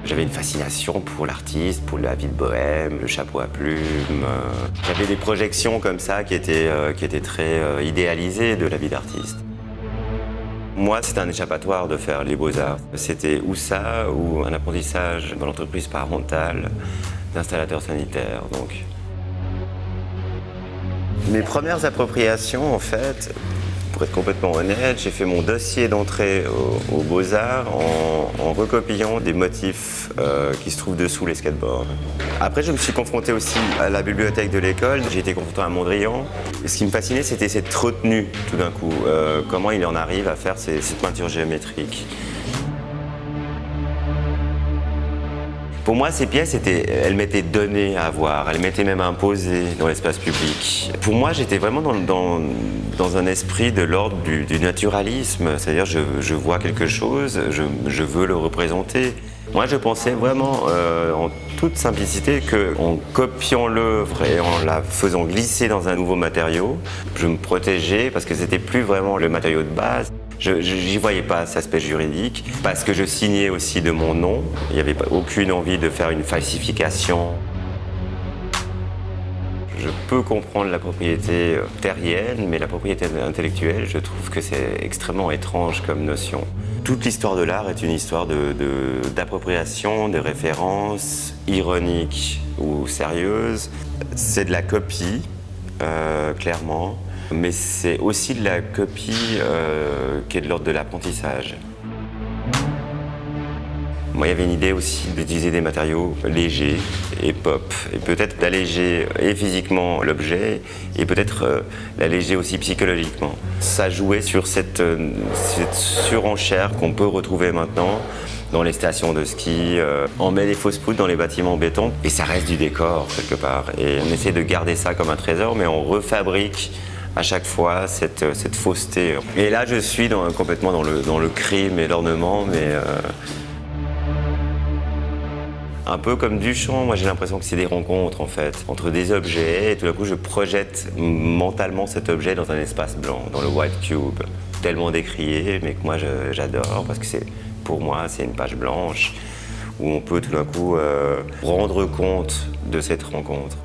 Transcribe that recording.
J'avais une fascination pour l'artiste, pour la vie de bohème, le chapeau à plumes. J'avais des projections comme ça qui étaient très idéalisées de la vie d'artiste. Moi, c'était un échappatoire de faire les beaux-arts. C'était ou ça, ou un apprentissage dans l'entreprise parentale d'installateur sanitaire. Donc. Mes premières appropriations, en fait, pour être complètement honnête, j'ai fait mon dossier d'entrée aux Beaux-Arts en recopiant des motifs qui se trouvent dessous les skateboards. Après, je me suis confronté aussi à la bibliothèque de l'école. J'ai été confronté à Mondrian. Et ce qui me fascinait, c'était cette retenue, tout d'un coup. Comment il en arrive à faire cette peinture géométrique. Pour moi, ces pièces, elles m'étaient données à voir, elles m'étaient même imposées dans l'espace public. Pour moi, j'étais vraiment dans un esprit de l'ordre du naturalisme, c'est-à-dire je vois quelque chose, je veux le représenter. Moi, je pensais vraiment, en toute simplicité, qu'en copiant l'œuvre et en la faisant glisser dans un nouveau matériau, je me protégeais parce que c'était plus vraiment le matériau de base. J'y voyais pas cet aspect juridique, parce que je signais aussi de mon nom. Il n'y avait aucune envie de faire une falsification. Je peux comprendre la propriété terrienne, mais la propriété intellectuelle, je trouve que c'est extrêmement étrange comme notion. Toute l'histoire de l'art est une histoire d'appropriation, de référence, ironique ou sérieuse. C'est de la copie, clairement. Mais c'est aussi de la copie qui est de l'ordre de l'apprentissage. Moi, il y avait une idée aussi d'utiliser des matériaux légers et pop, et peut-être d'alléger et physiquement l'objet, et peut-être l'alléger aussi psychologiquement. Ça jouait sur cette surenchère qu'on peut retrouver maintenant dans les stations de ski. On met des fausses poutres dans les bâtiments en béton, et ça reste du décor quelque part. Et on essaie de garder ça comme un trésor, mais on refabrique à chaque fois cette fausseté. Et là, je suis complètement dans le crime et l'ornement, mais un peu comme Duchamp, moi j'ai l'impression que c'est des rencontres en fait, entre des objets, et tout d'un coup je projette mentalement cet objet dans un espace blanc, dans le white cube, tellement décrié, mais que moi j'adore, parce que pour moi c'est une page blanche où on peut tout d'un coup rendre compte de cette rencontre.